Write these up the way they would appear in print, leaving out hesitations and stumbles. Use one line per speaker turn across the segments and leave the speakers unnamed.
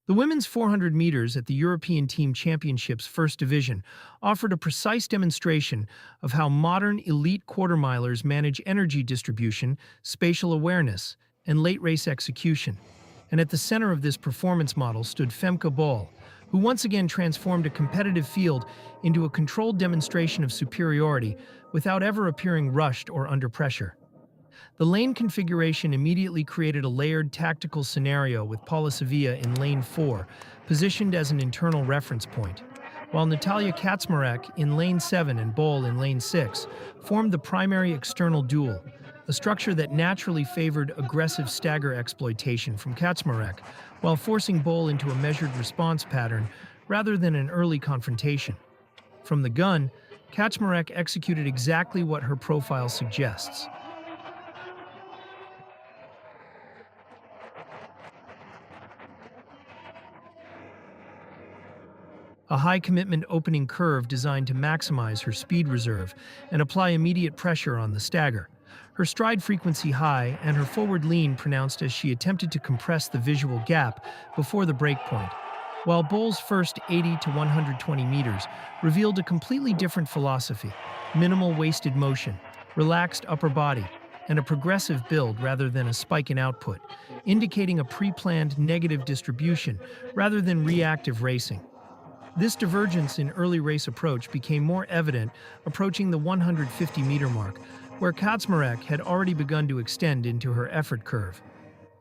The women's 400 meters at the European Team Championships First Division offered a precise demonstration of how modern elite quarter-milers manage energy distribution, spatial awareness, and late race execution. And at the center of this performance model stood Femke Bol, who once again transformed a competitive field into a controlled demonstration of superiority without ever appearing rushed or under pressure. The lane configuration immediately created a layered tactical scenario with Paula Sevilla in lane 4, positioned as an internal reference point, while Natalia Kaczmarek in lane 7 and Bol in lane 6 formed the primary external duel, a structure that naturally favored aggressive stagger exploitation from Kaczmarek, while forcing Bol into a measured response pattern rather than an early confrontation. From the gun, Kaczmarek executed exactly what her profile suggests. A high-commitment opening curve designed to maximize her speed reserve and apply immediate pressure on the stagger. Her stride frequency high and her forward lean pronounced as she attempted to compress the visual gap before the breakpoint, while Bol's first 80 to 120 meters revealed a completely different philosophy: minimal wasted motion, relaxed upper body, and a progressive build rather than a spike in output, indicating a pre-planned negative distribution rather than reactive racing. This divergence in early race approach became more evident approaching the 150-meter mark, where Kaczmarek had already begun to extend into her effort curve,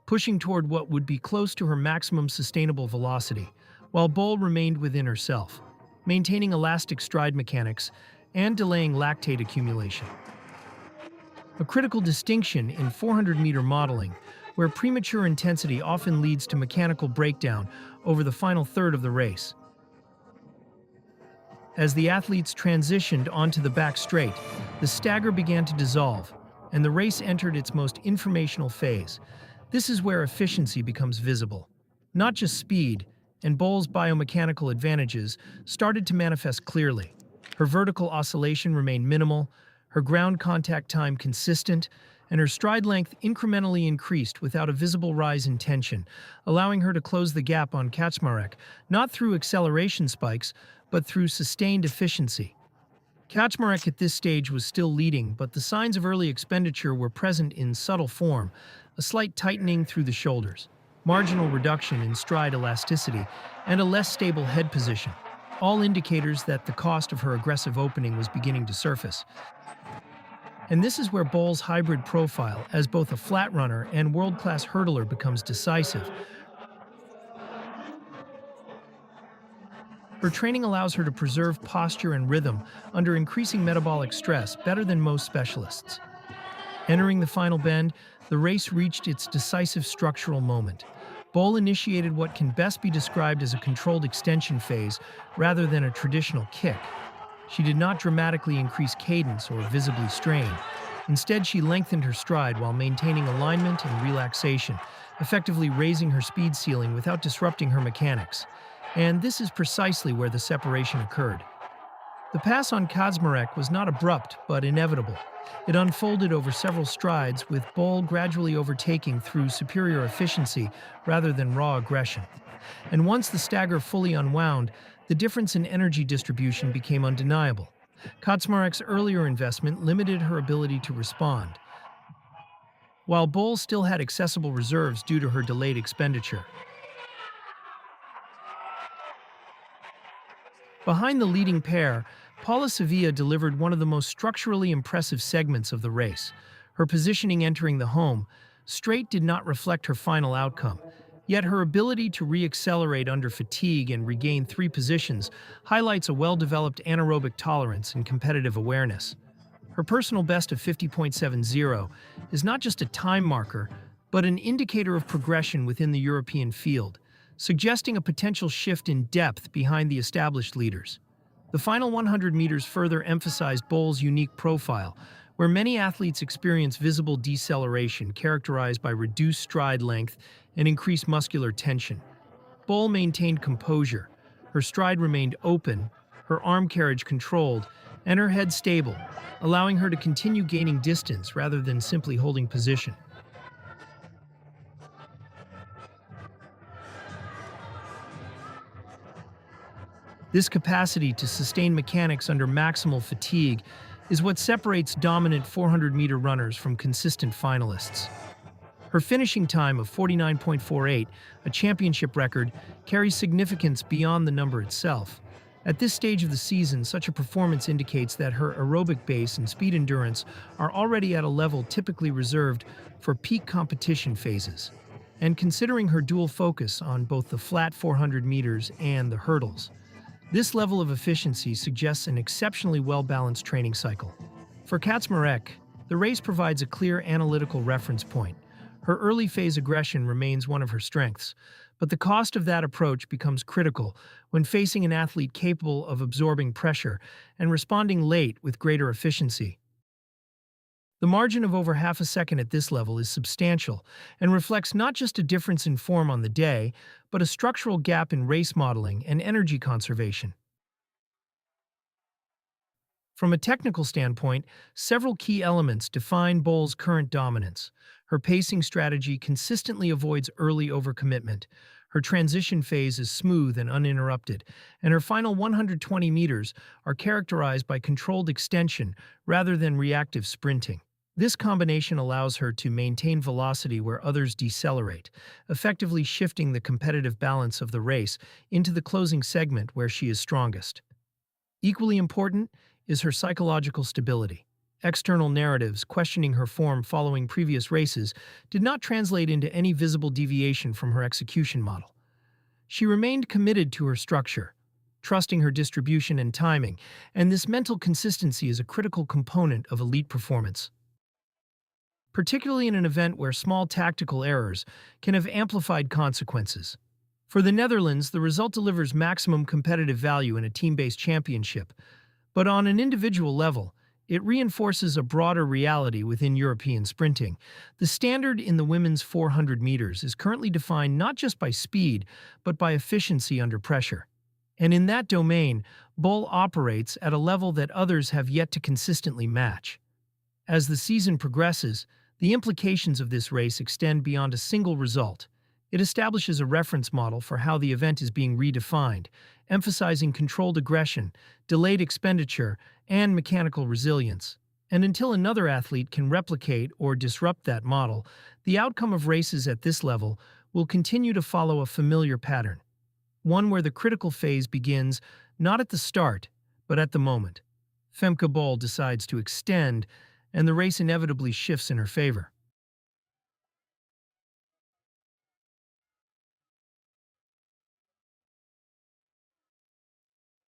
pushing toward what would be close to her maximum sustainable velocity, while Bol remained within herself, maintaining elastic stride mechanics and delaying lactate accumulation. A critical distinction in 400-meter modeling, where premature intensity often leads to mechanical breakdown over the final third of the race. As the athletes transitioned onto the back straight, the stagger began to dissolve, and the race entered its most informational phase. This is where efficiency becomes visible. Not just speed, and Bol's biomechanical advantages started to manifest clearly. Her vertical oscillation remained minimal, her ground contact time consistent, and her stride length incrementally increased without a visible rise in tension, allowing her to close the gap on Kaczmarek, not through acceleration spikes, but through sustained efficiency. Kaczmarek at this stage was still leading, but the signs of early expenditure were present in subtle form: a slight tightening through the shoulders, marginal reduction in stride elasticity, and a less stable head position, all indicators that the cost of her aggressive opening was beginning to surface. And this is where Bol's hybrid profile as both a flat runner and world-class hurdler becomes decisive. Her training allows her to preserve posture and rhythm under increasing metabolic stress better than most specialists. Entering the final bend, the race reached its decisive structural moment. Bol initiated what can best be described as a controlled extension phase rather than a traditional kick. She did not dramatically increase cadence or visibly strain. Instead, she lengthened her stride while maintaining alignment and relaxation, effectively raising her speed ceiling without disrupting her mechanics. And this is precisely where the separation occurred. The pass on Kaczmarek was not abrupt, but inevitable. It unfolded over several strides, with Bol gradually overtaking through superior efficiency rather than raw aggression. And once the stagger fully unwound, the difference in energy distribution became undeniable. Kaczmarek's earlier investment limited her ability to respond, while Bol still had accessible reserves due to her delayed expenditure. Behind the leading pair, Paula Sevilla delivered one of the most structurally impressive segments of the race. Her positioning entering the home straight did not reflect her final outcome, yet her ability to re-accelerate under fatigue and regain 3 positions highlights a well-developed anaerobic tolerance and competitive awareness. Her personal best of 50.70 is not just a time marker, but an indicator of progression within the European field, suggesting a potential shift in depth behind the established leaders. The final 100 meters further emphasized Bol's unique profile, where many athletes experience visible deceleration characterized by reduced stride length and increased muscular tension. Bol maintained composure. Her stride remained open, her arm carriage controlled, and her head stable, allowing her to continue gaining distance rather than simply holding position. This capacity to sustain mechanics under maximal fatigue is what separates dominant 400-meter runners from consistent finalists. Her finishing time of 49.48, a championship record, carries significance beyond the number itself. At this stage of the season, such a performance indicates that her aerobic base and speed endurance are already at a level typically reserved for peak competition phases. And considering her dual focus on both the flat 400 meters and the hurdles, this level of efficiency suggests an exceptionally well-balanced training cycle. For Kaczmarek, the race provides a clear analytical reference point. Her early phase aggression remains one of her strengths, but the cost of that approach becomes critical when facing an athlete capable of absorbing pressure and responding late with greater efficiency. The margin of over half a second at this level is substantial and reflects not just a difference in form on the day, but a structural gap in race modeling and energy conservation. From a technical standpoint, several key elements define Bol's current dominance. Her pacing strategy consistently avoids early overcommitment. Her transition phase is smooth and uninterrupted, and her final 120 meters are characterized by controlled extension rather than reactive sprinting. This combination allows her to maintain velocity where others decelerate, effectively shifting the competitive balance of the race into the closing segment where she is strongest. Equally important is her psychological stability. External narratives questioning her form following previous races did not translate into any visible deviation from her execution model. She remained committed to her structure, trusting her distribution and timing, and this mental consistency is a critical component of elite performance, particularly in an event where small tactical errors can have amplified consequences. For the Netherlands, the result delivers maximum competitive value in a team-based championship, but on an individual level, it reinforces a broader reality within European sprinting. The standard in the women's 400 meters is currently defined not just by speed, but by efficiency under pressure. And in that domain, Bol operates at a level that others have yet to consistently match. As the season progresses, the implications of this race extend beyond a single result. It establishes a reference model for how the event is being redefined, emphasizing controlled aggression, delayed expenditure, and mechanical resilience. And until another athlete can replicate or disrupt that model, the outcome of races at this level will continue to follow a familiar pattern, one where the critical phase begins not at the start, but at the moment. Femke Bol decides to extend, and the race inevitably shifts in her favor.